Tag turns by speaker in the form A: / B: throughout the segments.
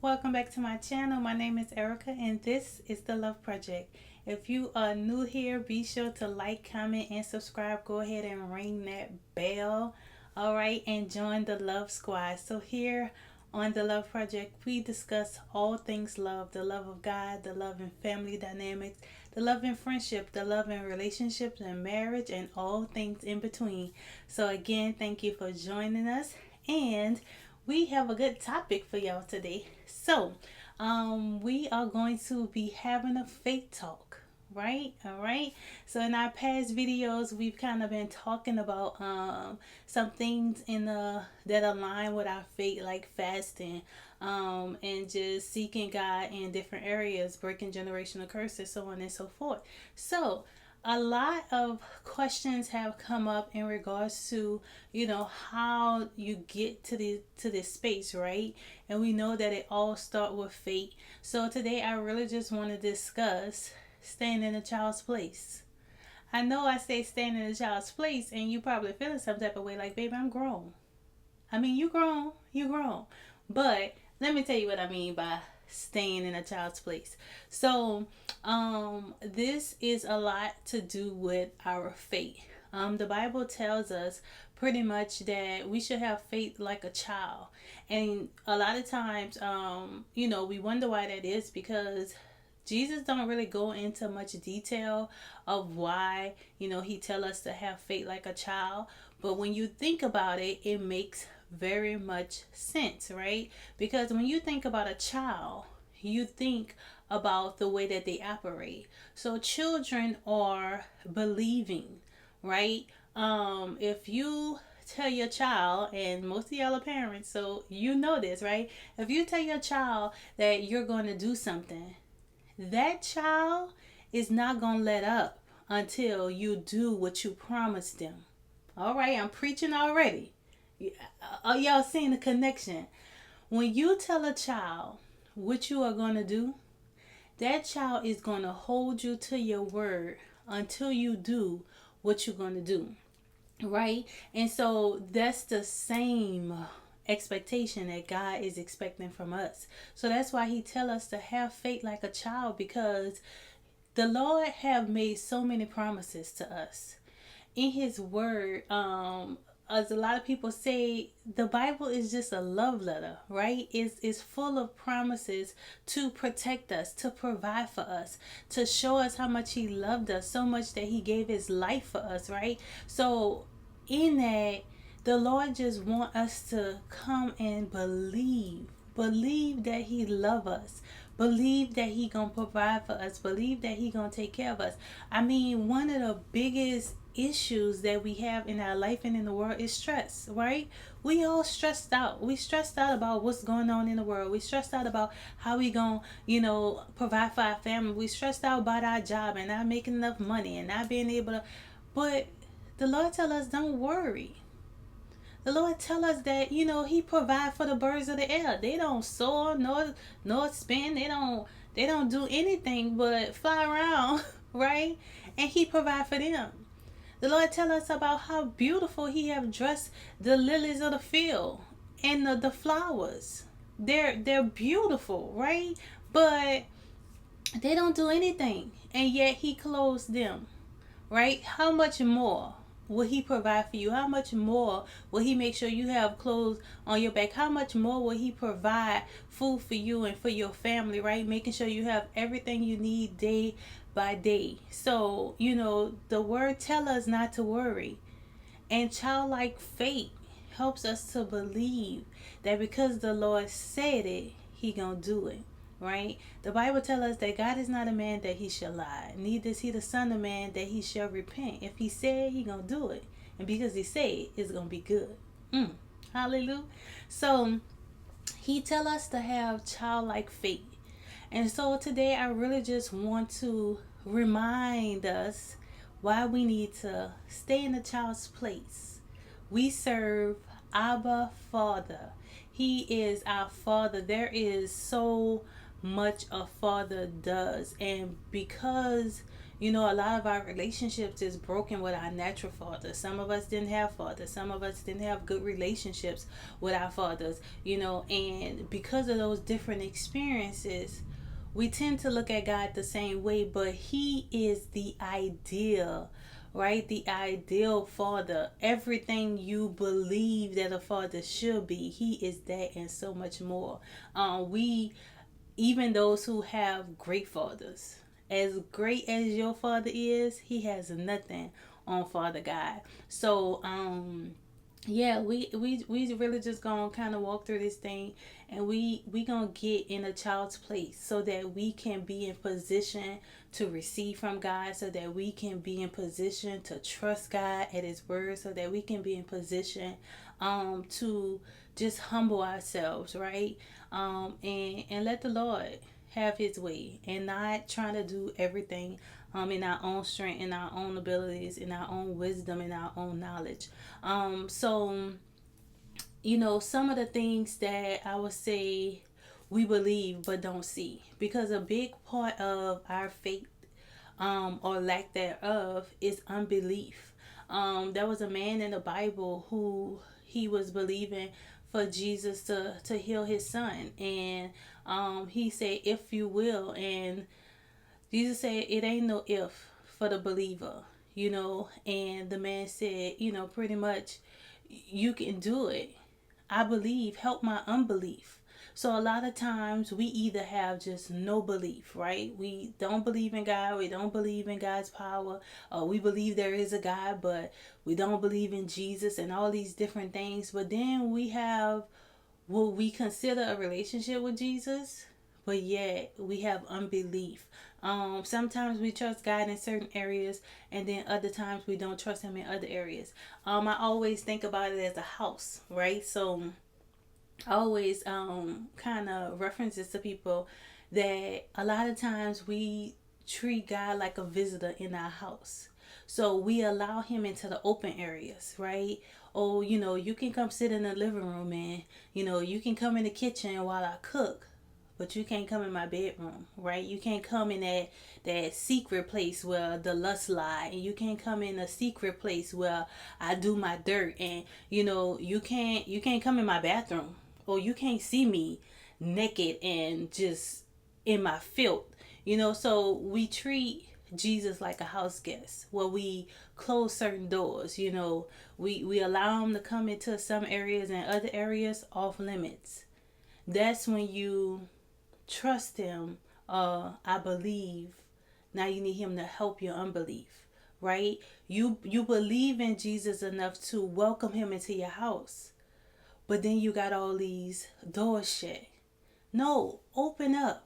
A: Welcome back to my channel. My name is Erica and this is the Love Project. If you are new here, be sure to like, comment, and subscribe. Go ahead and ring that bell. Alright, and join the Love Squad. So here on the Love Project, we discuss all things love, the love of God, the love in family dynamics, the love in friendship, the love in relationships and marriage, and all things in between. So again, thank you for joining us. And we have a good topic for y'all today. We are going to be having a faith talk, right? All right. So in our past videos, we've kind of been talking about some things in the that align with our faith, like fasting, and just seeking God in different areas, breaking generational curses, so on and so forth. So a lot of questions have come up in regards to how you get to this space, right? And we know that it all starts with faith. So today I really just want to discuss staying in a child's place. I know I say staying in a child's place and you probably feeling some type of way, like, baby, I'm grown. I mean, you grown. But let me tell you what I mean by staying in a child's place. So, this is a lot to do with our faith. The Bible tells us pretty much that we should have faith like a child. And a lot of times, we wonder why that is, because Jesus don't really go into much detail of why, he tell us to have faith like a child. But when you think about it, it makes very much sense, right? Because when you think about a child, you think about the way that they operate. So children are believing, right? If you tell your child, and most of y'all are parents, so you know this, right? If you tell your child that you're going to do something, that child is not going to let up until you do what you promised them. All right, I'm preaching already. Are y'all seeing the connection? When you tell a child what you are going to do, that child is going to hold you to your word until you do what you're going to do. Right? And so that's the same expectation that God is expecting from us. So that's why he tell us to have faith like a child, because the Lord have made so many promises to us in his word. As a lot of people say, the Bible is just a love letter, right? It's full of promises to protect us, to provide for us, to show us how much he loved us, so much that he gave his life for us, right? So in that, the Lord just want us to come and believe that he love us, believe that he gonna provide for us, believe that he gonna take care of us. I mean, one of the biggest issues that we have in our life and in the world is stress, right? We all stressed out. We stressed out about what's going on in the world. We stressed out about how we gonna provide for our family. We stressed out about our job and not making enough money and not being able to. But the Lord tell us, don't worry. The Lord tell us that he provide for the birds of the air. They don't soar nor spin. They don't do anything but fly around, right? And he provide for them. The Lord tell us about how beautiful he have dressed the lilies of the field and the flowers. They're beautiful, right? But they don't do anything, and yet he clothes them, right? How much more will he provide for you? How much more will he make sure you have clothes on your back? How much more will he provide food for you and for your family, right? Making sure you have everything you need day by day. So, the word tell us not to worry. And childlike faith helps us to believe that because the Lord said it, he gonna do it. Right? The Bible tells us that God is not a man that he shall lie, neither is he the son of man that he shall repent. If he said, he gonna do it. And because he said, it's gonna be good. Hallelujah. So he tell us to have childlike faith. And so today I really just want to remind us why we need to stay in the child's place. We serve Abba Father. He is our Father. There is so much a father does, and because You know, a lot of our relationships is broken with our natural fathers. Some of us didn't have fathers. Some of us didn't have good relationships with our fathers, you know, and because of those different experiences, we tend to look at God the same way, but He is the ideal, right? The ideal father. Everything you believe that a father should be, He is that and so much more. We, even those who have great fathers, as great as your father is, he has nothing on Father God. So, yeah, we really just gonna kind of walk through this thing, and we gonna get in a child's place so that we can be in position to receive from God, so that we can be in position to trust God at His word, so that we can be in position to just humble ourselves, right? And let the Lord have His way, and not trying to do everything in our own strength, in our own abilities, in our own wisdom, in our own knowledge. So, you know, some of the things that I would say we believe but don't see, because a big part of our faith, or lack thereof, is unbelief. There was a man in the Bible who he was believing for Jesus to heal his son, and he said, "If you will," and Jesus said, "It ain't no if for the believer," you know. And the man said, you know, pretty much, "You can do it. I believe. Help my unbelief." So a lot of times we either have just no belief, right? We don't believe in God. We don't believe in God's power. We believe there is a God, but we don't believe in Jesus and all these different things. But then we have what we consider a relationship with Jesus, but yet we have unbelief. Sometimes we trust God in certain areas, and then other times we don't trust Him in other areas. I always think about it as a house, right? So I always kind of reference this to people that a lot of times we treat God like a visitor in our house. So we allow Him into the open areas, right? Oh, you know, you can come sit in the living room, and you know, you can come in the kitchen while I cook, but you can't come in my bedroom, right? You can't come in that secret place where the lust lie, and you can't come in a secret place where I do my dirt, and you know, you can't come in my bathroom, or you can't see me naked and just in my filth, you know. So we treat Jesus like a house guest, where we close certain doors, you know. We allow Him to come into some areas, and other areas off limits. That's when you trust Him. I believe. Now you need Him to help your unbelief, right? You believe in Jesus enough to welcome Him into your house, but then you got all these doors shut. No, open up,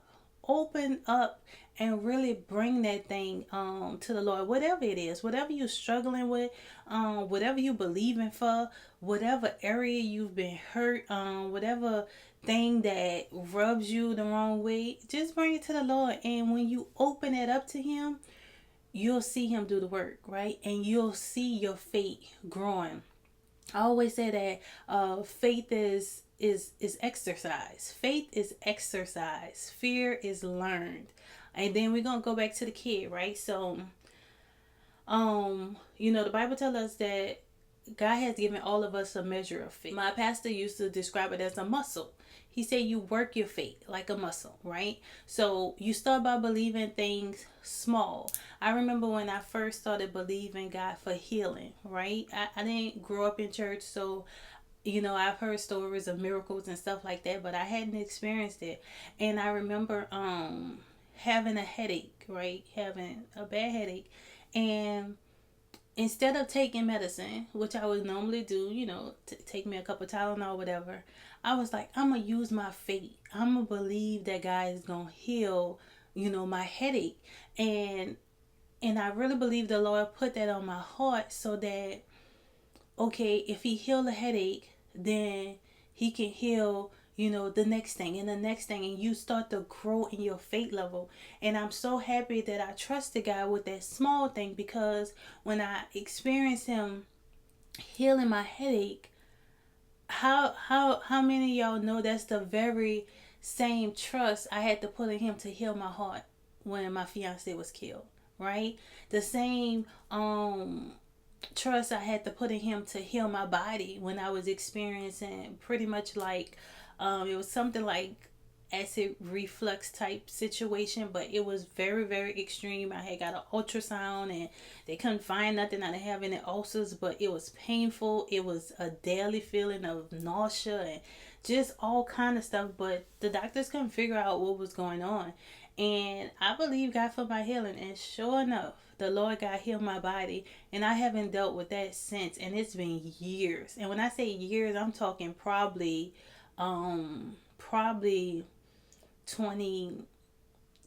A: and really bring that thing to the Lord. Whatever it is, whatever you're struggling with, whatever you believing for, whatever area you've been hurt, whatever thing that rubs you the wrong way, just bring it to the Lord. And when you open it up to Him, you'll see Him do the work, right? And you'll see your faith growing. I always say that faith is exercise. Faith is exercise. Fear is learned. And then we're gonna go back to the kid, right? So, you know, the Bible tells us that God has given all of us a measure of faith. My pastor used to describe it as a muscle. He said you work your faith like a muscle, right? So you start by believing things small. I remember when I first started believing God for healing, right? I didn't grow up in church, so you know, I've heard stories of miracles and stuff like that, but I hadn't experienced it. And I remember having a headache, right? Having a bad headache, and instead of taking medicine, which I would normally do, you know, take me a cup of Tylenol or whatever, I was like, I'm going to use my faith. I'm going to believe that God is going to heal, you know, my headache. And I really believe the Lord put that on my heart so that, okay, if He healed the headache, then He can heal, you know, the next thing and the next thing, and you start to grow in your faith level. And I'm so happy that I trusted God with that small thing, because when I experienced Him healing my headache, how many of y'all know that's the very same trust I had to put in Him to heal my heart when my fiance was killed, right? The same trust I had to put in him to heal my body when I was experiencing pretty much like it was something like acid reflux type situation, but it was very, very extreme. I had got an ultrasound and they couldn't find nothing. I didn't have any ulcers, but it was painful. It was a daily feeling of nausea and just all kind of stuff, but the doctors couldn't figure out what was going on. And I believe God for my healing, and sure enough, the Lord God healed my body, and I haven't dealt with that since, and it's been years. And when I say years, I'm talking probably 20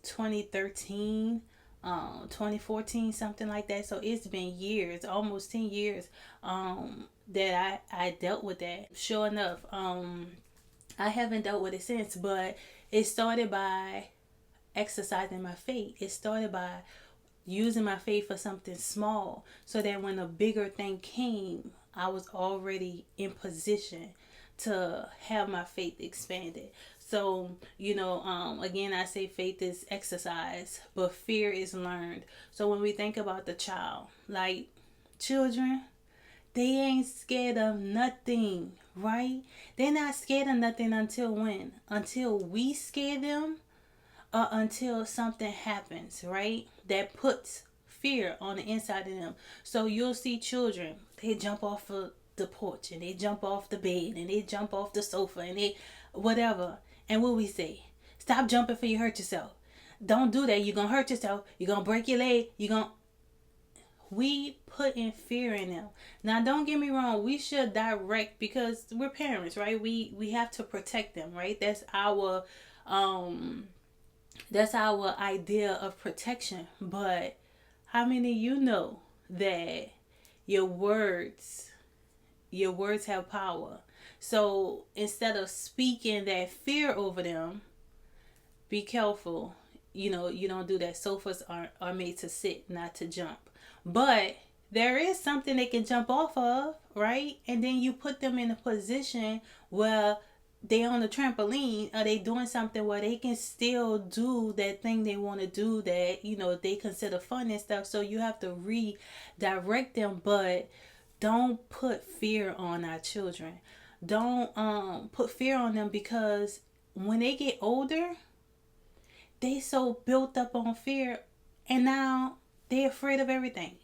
A: 2013, 2014, something like that. So it's been years, almost 10 years, that I dealt with that. Sure enough, I haven't dealt with it since, but it started by exercising my faith. It started by using my faith for something small, so that when a bigger thing came, I was already in position to have my faith expanded. So, again, I say faith is exercise, but fear is learned. So when we think about the child, like children, they ain't scared of nothing, right? They're not scared of nothing until when? Until we scare them, or until something happens, right? That puts fear on the inside of them. So you'll see children, they jump off of the porch and they jump off the bed and they jump off the sofa and they whatever. And what we say? Stop jumping before you hurt yourself. Don't do that. You're going to hurt yourself. You're going to break your leg. We put in fear in them. Now, don't get me wrong. We should direct, because we're parents, right? We have to protect them, right? That's our idea of protection. But how many of you know that your words have power? So instead of speaking that fear over them, be careful. You don't do that. Sofas are made to sit, not to jump. But there is something they can jump off of, right? And then you put them in a position where they on the trampoline, or they doing something where they can still do that thing they want to do that, they consider fun and stuff. So you have to redirect them, but don't put fear on our children. Don't put fear on them, because when they get older, they so built up on fear, and now they're afraid of everything.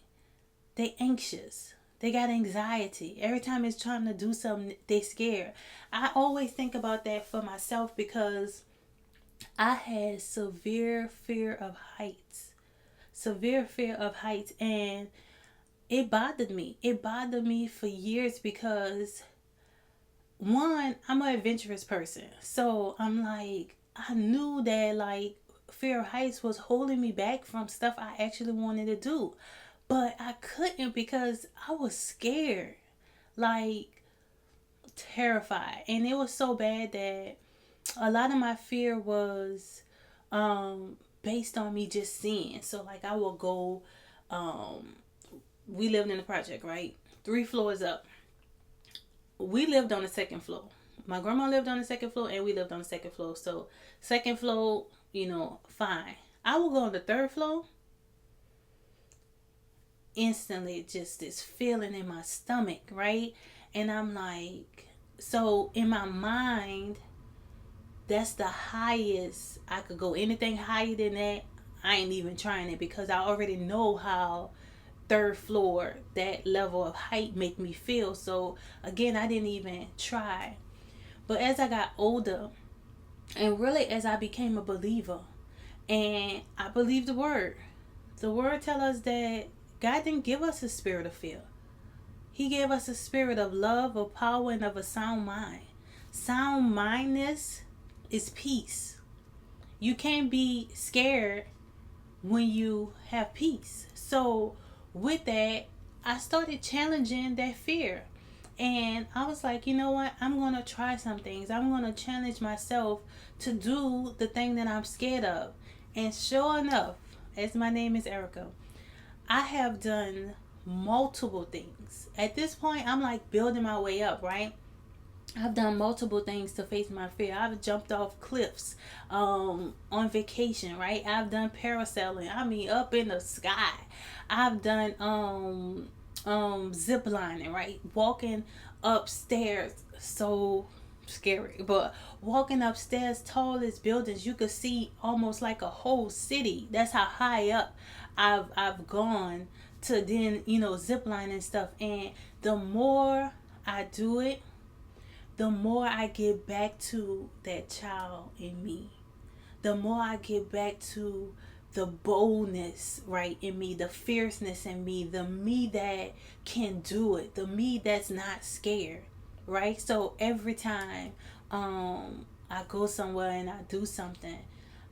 A: They anxious. They got anxiety. Every time it's trying to do something, they scared. I always think about that for myself, because I had severe fear of heights. And it bothered me. It bothered me for years, because one, I'm an adventurous person. So I'm like, I knew that like fear of heights was holding me back from stuff I actually wanted to do. But I couldn't, because I was scared, like terrified. And it was so bad that a lot of my fear was based on me just seeing. So like I will go, we lived in the project, right? 3 floors up. We lived on the second floor. My grandma lived on the second floor, and we lived on the second floor. So second floor, fine. I will go on the 3rd floor. Instantly, just this feeling in my stomach, right? And I'm like, so in my mind, that's the highest I could go. Anything higher than that, I ain't even trying it, because I already know how 3rd floor, that level of height, make me feel. So again, I didn't even try. But as I got older, and really as I became a believer, and I believe the word tells us that God didn't give us a spirit of fear. He gave us a spirit of love, of power, and of a sound mind. Sound mindness is peace. You can't be scared when you have peace. So with that, I started challenging that fear. And I was like, you know what? I'm going to try some things. I'm going to challenge myself to do the thing that I'm scared of. And sure enough, as my name is Erica, I have done multiple things. At this point, I'm like building my way up, right? I've done multiple things to face my fear. I've jumped off cliffs on vacation, right? I've done parasailing. I mean, up in the sky. I've done zip lining, right? Walking upstairs, so scary. But walking upstairs, tallest buildings, you could see almost like a whole city. That's how high up I've gone to then, zip line and stuff. And the more I do it, the more I get back to that child in me, the more I get back to the boldness right in me, the fierceness in me, the me that can do it, the me that's not scared, right? So every time I go somewhere and I do something,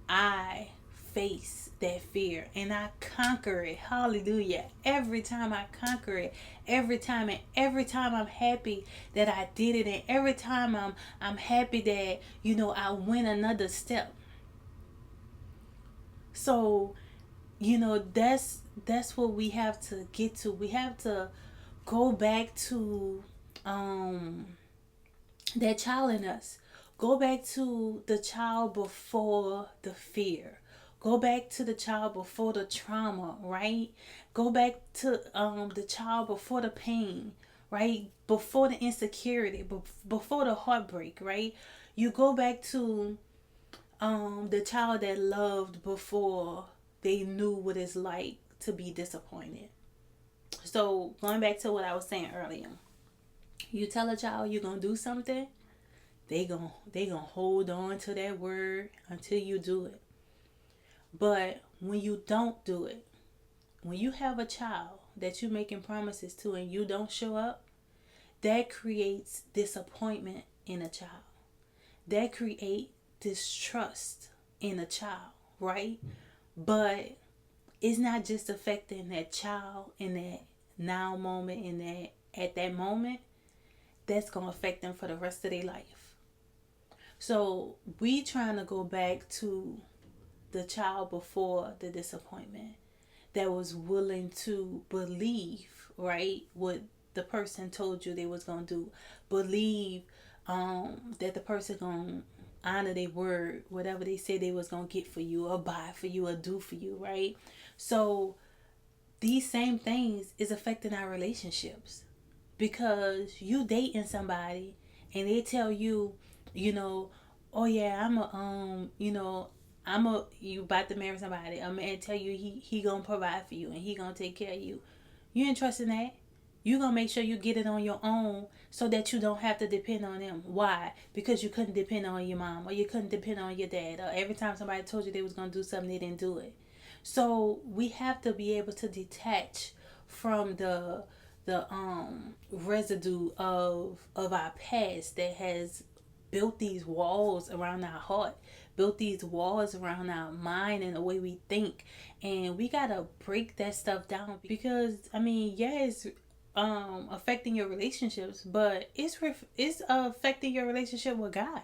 A: I face that fear and I conquer it. Hallelujah. Every time I conquer it, every time I'm happy that I did it, and every time I'm happy that, I went another step. So, that's what we have to get to. We have to go back to um that child in us. Go back to the child before the fear. Go back to the child before the trauma, right? Go back to the child before the pain, right? Before the insecurity, before the heartbreak, right? You go back to the child that loved before they knew what it's like to be disappointed. So going back to what I was saying earlier, you tell a child you're gonna do something, they gonna hold on to that word until you do it. But when you don't do it, when you have a child that you're making promises to and you don't show up, that creates disappointment in a child. That creates distrust in a child, right? But it's not just affecting that child in that now moment, in that at that moment. That's gonna affect them for the rest of their life. So we trying to go back to the child before the disappointment, that was willing to believe, right, what the person told you they was gonna do. Believe that the person gonna honor their word, whatever they said they was gonna get for you or buy for you or do for you, right? So these same things is affecting our relationships, because you dating somebody and they tell you, you know, oh yeah, you about to marry somebody. A man tell you he gonna provide for you and he gonna take care of you. You ain't trusting that. You gonna make sure you get it on your own so that you don't have to depend on them. Why? Because you couldn't depend on your mom, or you couldn't depend on your dad, or every time somebody told you they was gonna do something, they didn't do it. So we have to be able to detach from the residue of our past that has built these walls around our heart, built these walls around our mind and the way we think. And we gotta break that stuff down, because I mean, yeah, it's affecting your relationships, but it's affecting your relationship with God,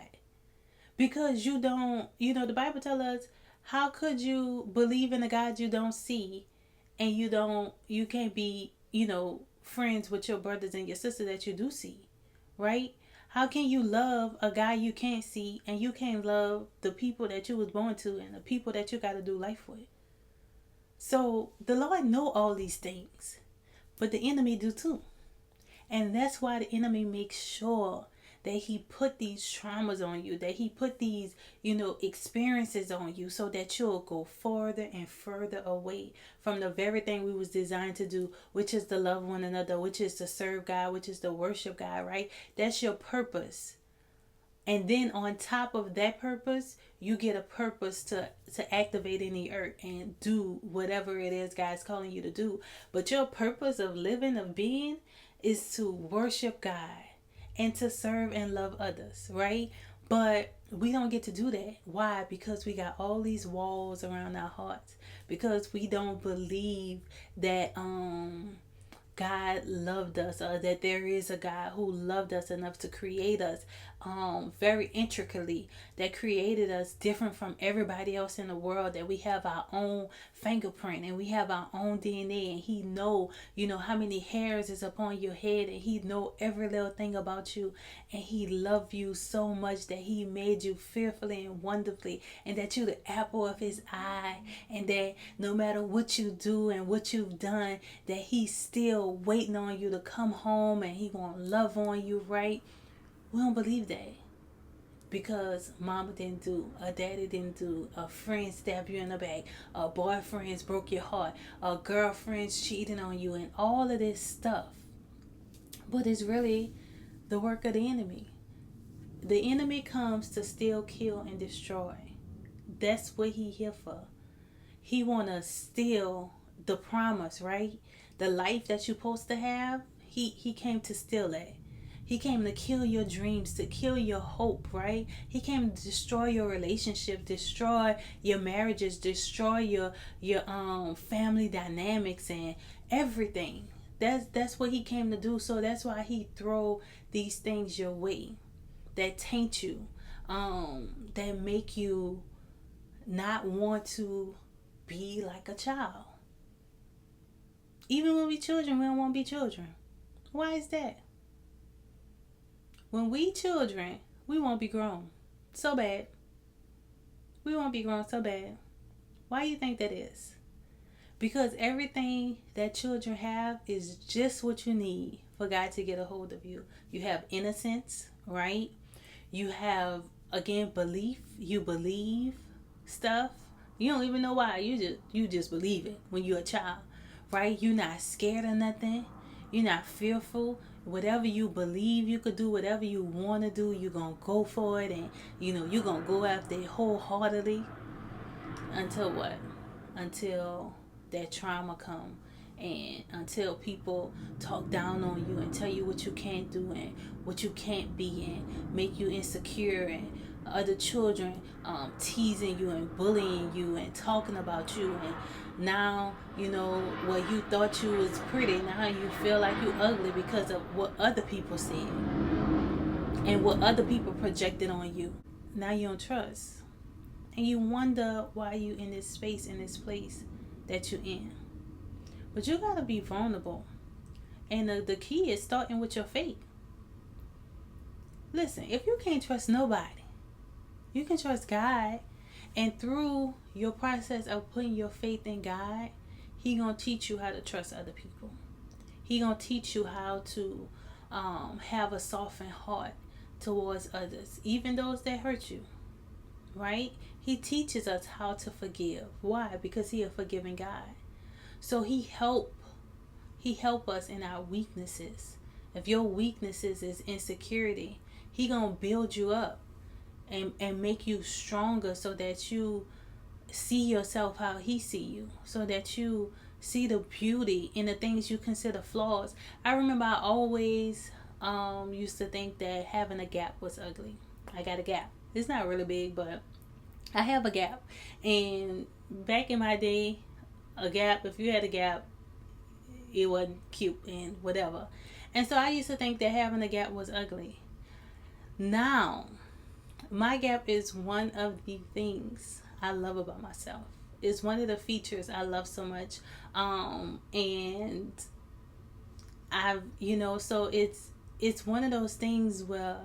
A: because you don't, the Bible tells us, how could you believe in a God you don't see, and you can't be, friends with your brothers and your sisters that you do see, right? How can you love a guy you can't see, and you can't love the people that you was born to and the people that you got to do life with? So the Lord know all these things, but the enemy do too. And that's why the enemy makes sure that he put these traumas on you, that he put these, experiences on you, so that you'll go further and further away from the very thing we was designed to do, which is to love one another, which is to serve God, which is to worship God, right? That's your purpose. And then on top of that purpose, you get a purpose to activate in the earth and do whatever it is God's calling you to do. But your purpose of living, of being, is to worship God and to serve and love others, right? But we don't get to do that. Why? Because we got all these walls around our hearts. Because we don't believe that God loved us, or that there is a God who loved us enough to create us very intricately, that created us different from everybody else in the world, that we have our own fingerprint and we have our own DNA, and he know, how many hairs is upon your head, and he know every little thing about you, and he loved you so much that he made you fearfully and wonderfully, and that you the apple of his eye, and that no matter what you do and what you've done, that he's still waiting on you to come home and he gonna love on you, right? We don't believe that because mama didn't do, a daddy didn't do, a friend stabbed you in the back, a boyfriend's broke your heart, a girlfriend's cheating on you, and all of this stuff. But it's really the work of the enemy. The enemy comes to steal, kill, and destroy. That's what he here for. He want to steal the promise, right? The life that you're supposed to have. He came to steal that. He came to kill your dreams, to kill your hope, right? He came to destroy your relationship, destroy your marriages, destroy your family dynamics and everything. That's what he came to do. So that's why he throw these things your way that taint you, that make you not want to be like a child. Even when we children, we don't want to be children. Why is that? When we children, we won't be grown so bad. We won't be grown so bad. Why do you think that is? Because everything that children have is just what you need for God to get a hold of you. You have innocence, right? You have, again, belief. You believe stuff. You don't even know why. You just believe it when you're a child, right? You're not scared of nothing. You're not fearful. Whatever you believe you could do, whatever you want to do, you're going to go for it. And, you're going to go after it wholeheartedly. Until what? Until that trauma come. And until people talk down on you and tell you what you can't do and what you can't be and make you insecure, and other children teasing you and bullying you and talking about you, and now what you thought you was pretty, now you feel like you ugly because of what other people said and what other people projected on you. Now you don't trust, and you wonder why you in this space, in this place that you're in. But you gotta be vulnerable, and the key is starting with your faith. Listen, if you can't trust nobody, you can trust God. And through your process of putting your faith in God, He gonna teach you how to trust other people. He gonna teach you how to have a softened heart towards others, even those that hurt you, right? He teaches us how to forgive. Why? Because He a forgiving God. So He help us in our weaknesses. If your weaknesses is insecurity, He gonna build you up and make you stronger, so that you see yourself how He see you, so that you see the beauty in the things you consider flaws. I remember I always used to think that having a gap was ugly. I got a gap. It's not really big, but I have a gap. And back in my day, a gap, if you had a gap, it wasn't cute and whatever. And so I used to think that having a gap was ugly. Now, my gap is one of the things I love about myself. It's one of the features I love so much. And I've, so it's one of those things where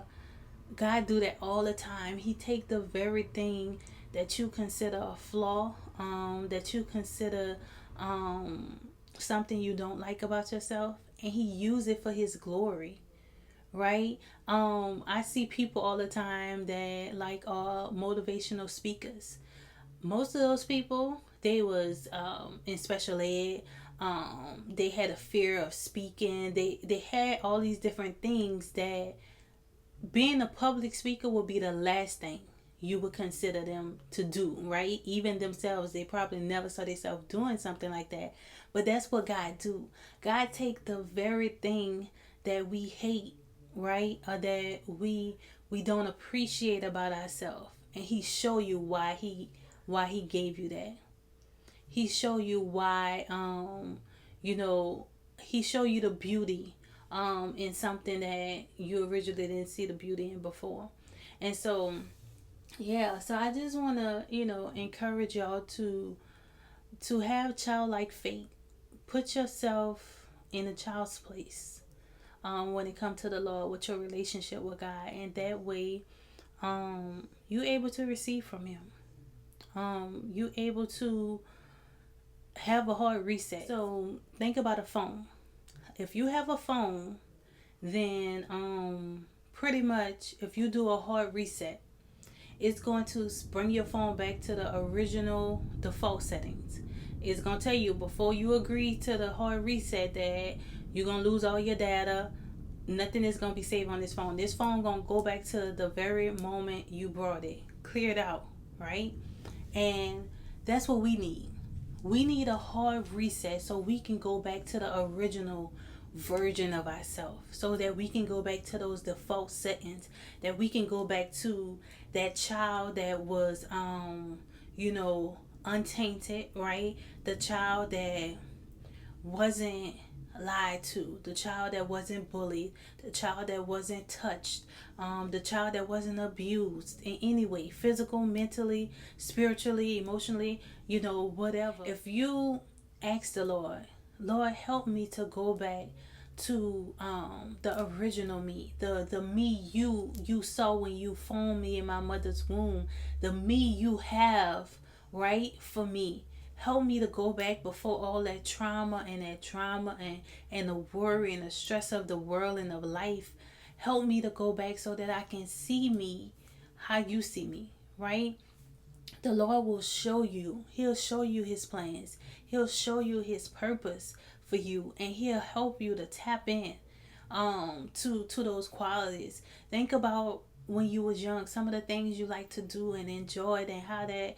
A: God do that all the time. He take the very thing that you consider a flaw, that you consider something you don't like about yourself, and He use it for His glory, right? I see people all the time that are motivational speakers. Most of those people, they was in special ed. They had a fear of speaking. They had all these different things that being a public speaker would be the last thing you would consider them to do, right? Even themselves, they probably never saw themselves doing something like that. But that's what God do. God take the very thing that we hate, right? Or that we don't appreciate about ourselves, and He show you why He gave you that. He show you why he show you the beauty in something that you originally didn't see the beauty in before. And so yeah, so I just want to, encourage y'all to have childlike faith. Put yourself in a child's place when it comes to the Lord with your relationship with God, and that way you able to receive from him. You able to have a hard reset. So think about a phone. If you have a phone, then pretty much if you do a hard reset, it's going to bring your phone back to the original default settings. It's going to tell you before you agree to the hard reset that you're going to lose all your data. Nothing is going to be saved on this phone. This phone going to go back to the very moment you brought it. Cleared out, right? And that's what we need. We need a hard reset so we can go back to the original version of ourselves, so that we can go back to those default settings, that we can go back to that child that was untainted, right? The child that wasn't lied to, the child that wasn't bullied, the child that wasn't touched, the child that wasn't abused in any way, physical, mentally, spiritually, emotionally, whatever. If you ask the Lord, help me to go back to the original me, the me you saw when you formed me in my mother's womb, the me you have right for me. Help me to go back before all that trauma and the worry and the stress of the world and of life. Help me to go back so that I can see me how you see me, right? The Lord will show you. He'll show you his plans. He'll show you his purpose for you, and he'll help you to tap in to those qualities. Think about when you was young, some of the things you like to do and enjoyed, and how that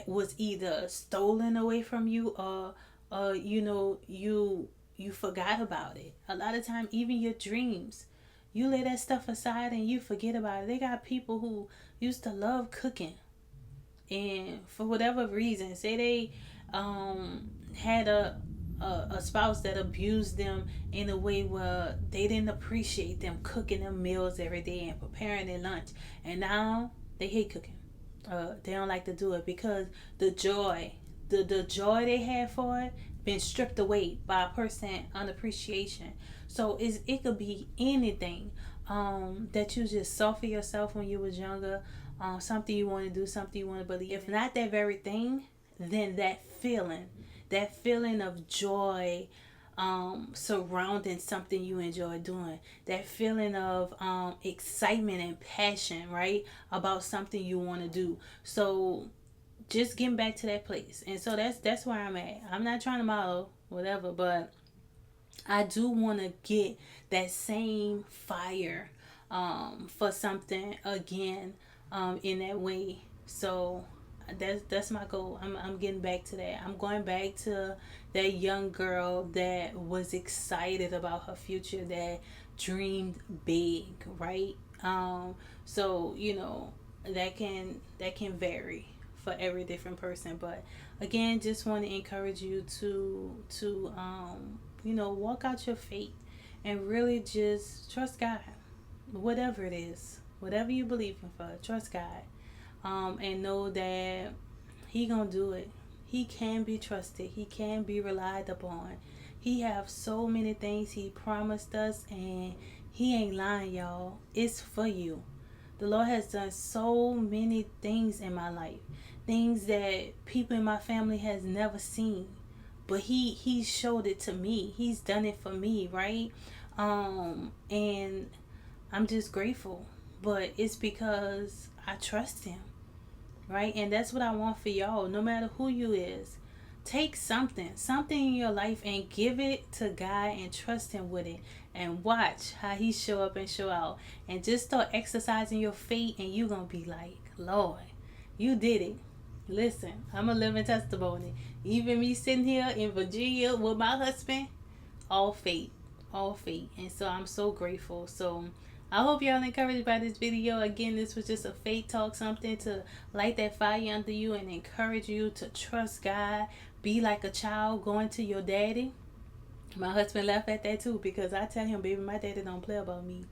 A: was either stolen away from you, or you forgot about it. A lot of time, even your dreams, you lay that stuff aside and you forget about it. They got people who used to love cooking, and for whatever reason, say they had a spouse that abused them in a way where they didn't appreciate them cooking them meals every day and preparing their lunch, and now they hate cooking. They don't like to do it because the joy they had for it been stripped away by a person unappreciation. So it could be anything that you just saw for yourself when you was younger, something you want to do, something you want to believe. If not that very thing, then that feeling of joy surrounding something you enjoy doing, that feeling of excitement and passion, right, about something you want to do. So just getting back to that place. And so that's where I'm at. I'm not trying to model whatever, but I do want to get that same fire for something again in that way. So that's my goal. I'm getting back to that. I'm going back to that young girl that was excited about her future, that dreamed big, right? So that can vary for every different person, but again, just want to encourage you to walk out your faith and really just trust God, whatever it is, whatever you believe in for. Trust God. And know that he gonna do it. He can be trusted. He can be relied upon. He have so many things he promised us, and he ain't lying, y'all. It's for you. The Lord has done so many things in my life, things that people in my family has never seen, but he showed it to me. He's done it for me, right? And I'm just grateful, but it's because I trust him. Right? And that's what I want for y'all. No matter who you is, take something in your life and give it to God and trust him with it, and watch how he show up and show out, and just start exercising your faith, and you gonna be like, Lord, you did it. Listen, I'm a living testimony. Even me sitting here in Virginia with my husband, all faith. And so I'm so grateful. So I hope y'all encouraged by this video. Again, this was just a faith talk, something to light that fire under you and encourage you to trust God. Be like a child going to your daddy. My husband laughed at that too because I tell him, baby, my daddy don't play about me.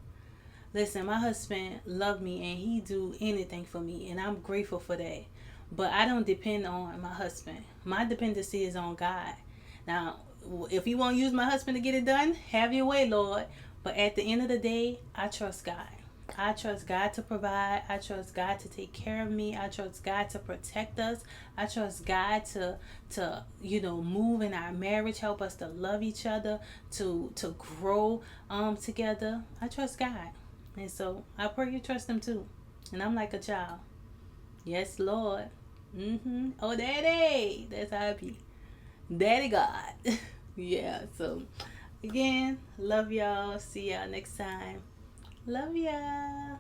A: Listen, my husband love me and he do anything for me, and I'm grateful for that. But I don't depend on my husband. My dependency is on God. Now, if you want to use my husband to get it done, have your way, Lord. But at the end of the day, I trust God. I trust God to provide. I trust God to take care of me. I trust God to protect us. I trust God to move in our marriage, help us to love each other, to grow together. I trust God. And so I pray you trust him too. And I'm like a child. Yes, Lord. Oh, Daddy. That's how I be. Daddy God. Yeah. So again, love y'all. See y'all next time. Love ya.